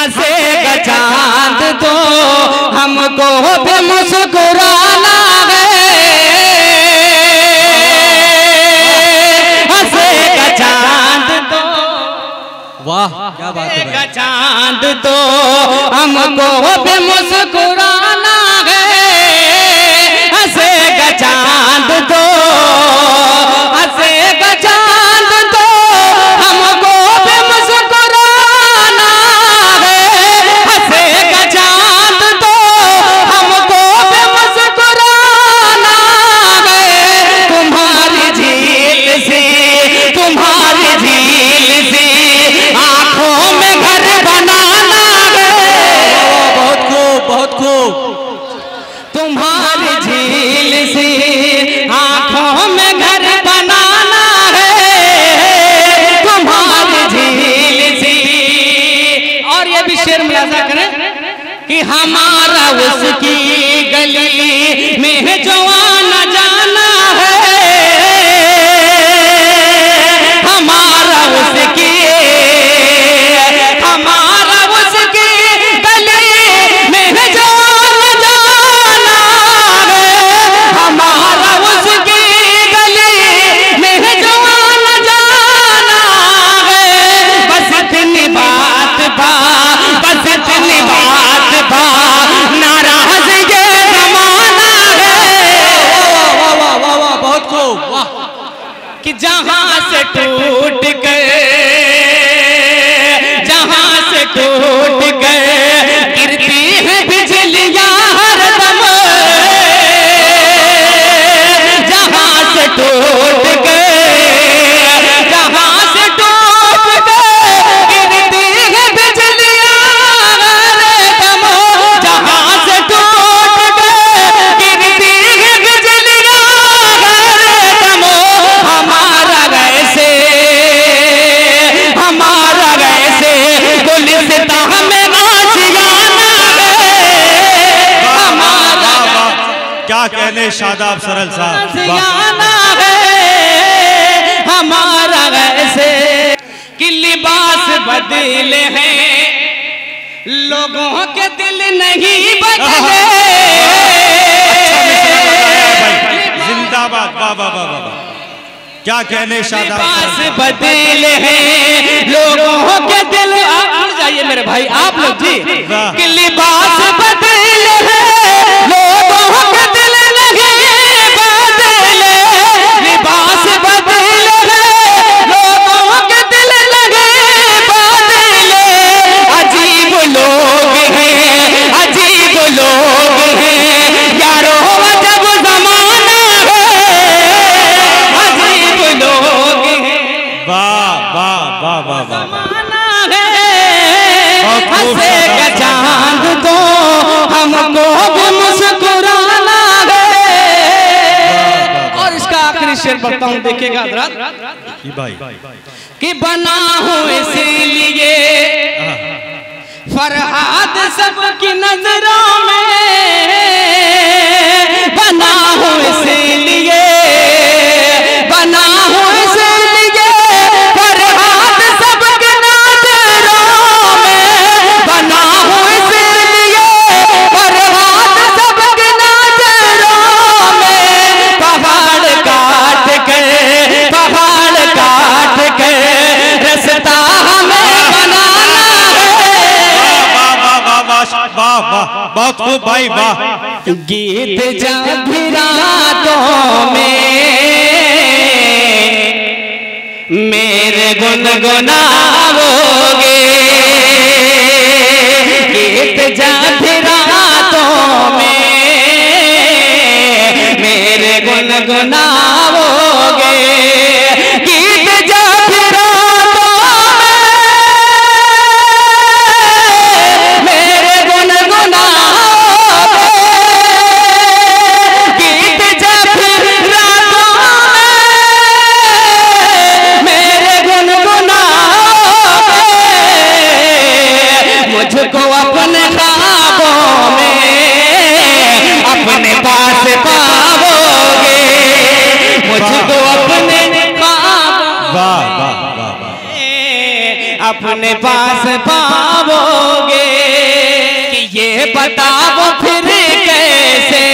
हंसेगा चांद तो हमको भी मुस्कुराना है, हंसेगा चांद तो, वाह क्या बात है, हंसेगा चांद तो हमको भी मुस्कुराना है, हंसेगा चांद तो, हंसेगा चांद तो हमको भी मुस्कुराना है, हंसेगा चांद तो हमको भी मुस्कुराना है, तुम्हारी झील से, तुम्हारी झील से आंखों में घर बनाना है, बहुत खूब बहुत खूब, तुम्हारी झील से आंखों में घर बनाना है, तुम्हारी झील से। और ये भी शेर मुलाजा करें कि हमारा उसकी गली में जो आना जाना है, हमारा उसकी, हमारा उसकी गली में जो आना जाना है, हमारा उसकी गली में जो आना जाना है, बस इतनी बात बा, बस इतनी बात बा, नाराज ये जमाना है। वाह वाह वाह वाह बहुत खूब, वाह कि जहां से टूट गए, जहां से टूट गए गिरती है बिजलियां हरदम, जहां से टूट गए, जहां से टूट गए गिरती है बिजलियां हरदम, जहां से टूट गए गिरती है बिजलियां हरदम, हमारा वैसे, हमारा वैसे गुलिस्ता में आशियाना है, हमारा क्या कहने शादाब सरल साहब, आशियाना है, हमारा वैसे कि लिबास बदले हैं लोगों के दिल नहीं बदले, जिंदाबाद, वाह वाह वाह वाह, क्या कहने शादाब लिबास सरल साहब। बदले हैं लोगों के दिल, आप उड़ जाइए मेरे भाई, आप लोग जी, वाह। कि लिबास बदले हैं लोगों के दिल नहीं बदले, लिबास बदले हैं लोगों के दिल नहीं बदले, अजीब लोग हैं, अजीब लोग हैं यारो अजब जमाना है, अजीब लोग हैं वाह वाह वाह वाह वाह, जमाना है, बहुत खूब हंसेगा चांद तो हमको भी मुस्कुराना है। और इसका आखिरी शेर पढ़ता हूँ, देखिएगा हज़रात जी भाई, कि बना हूँ इसीलिए फरहाद सबकी नजरों में, बना हूँ इसीलिए, बना हूँ इसीलिए फरहाद सबकी नजरों में, बना हूँ इसीलिए फरहाद सबकी नजरों में, पहाड़ काट के, पहाड़ काट के रास्ता हमें बनाना है, वाह वाह वाह वाह वाह वाह, बहुत खूब भाई, वाह गीत जब रातों में मेरे गुनगुनाओगे, गीत जब रातों में मेरे गुनगुनाओगे, गीत जब रातों में मेरे गुनगुनाओगे, गीत जब रातों में मेरे गुनगुनाओगे, मुझको अपने ख्वाबों में अपने पास पाओगे, मुझको अपने ख्वाबों वाह वाह वाह वाह, अपने पास पाओगे। बताओ फिर कैसे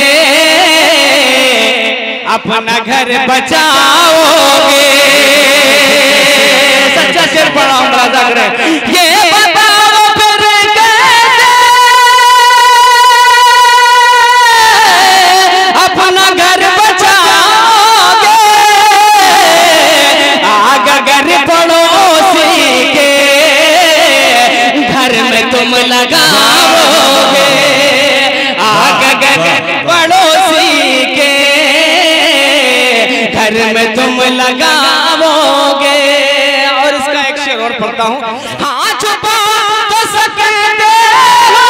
अपना घर बचाओगे। सच्चा शेर पढ़ा राजा करे, ये बताओ फिर कैसे अपना घर बचाओगे। आग अगर पड़ोसी के घर में तुम लगाओगे, आग अगर पड़ोसी के घर में तुम लगाओगे। और इसका एक शेर और पढ़ता हूं, हाँ छुपा तो सकते हो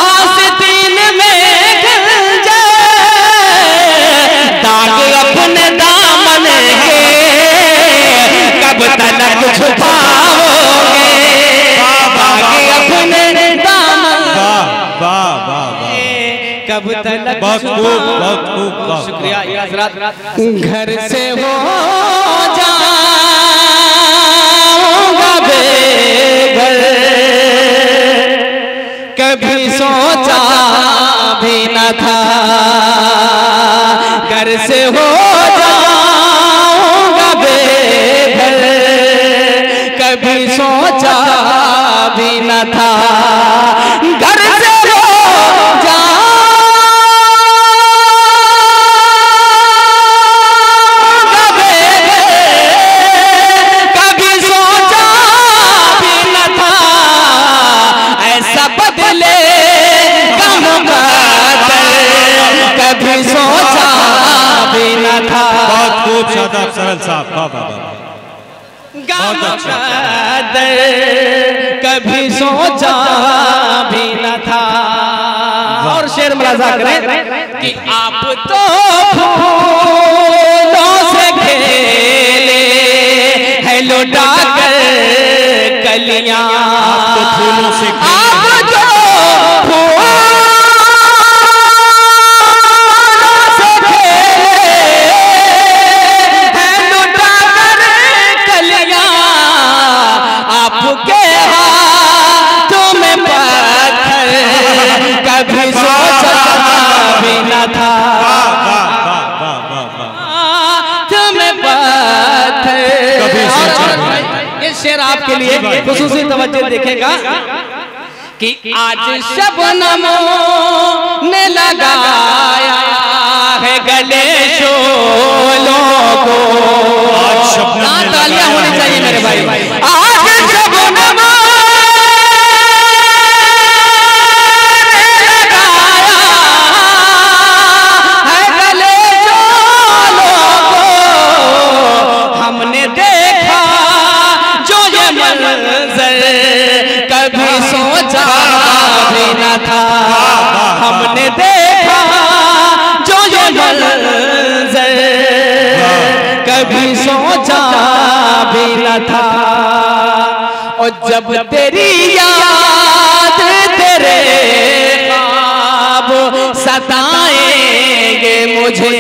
आस्तीन में गिर जाए, दाग अपने दामन के कब तक छुपाओगे। दाग अपने दामन कब तक बहुत खूब, बहुत खूब, शुक्रिया हज़रात। घर से हो जाऊंगा बेघर, कभी सोचा भी न था। घर से हो जाऊंगा बेघर, कभी सोचा भी न था। घर से हो सरल साहब, बहुत अच्छा। कभी सोचा भी न था। और शेर मुलाजा करें कि आप तो फूलों से खेले है लौटा कर कलियां, आप तो फूलों से कभी सोचा भी न था। तुम्हें पत्थर कभी सोचा। ये शेर आपके लिए खुसूसी तवज्जो देखेगा कि आज शबनमों ने लगाया है गले शोलों को। तालियां होनी चाहिए मेरे भाई। आज शबनमों था, हमने देखा जो ये मंज़र कभी सोचा भी न था। और जब तेरी याद तेरे ख्वाब सताएंगे मुझे,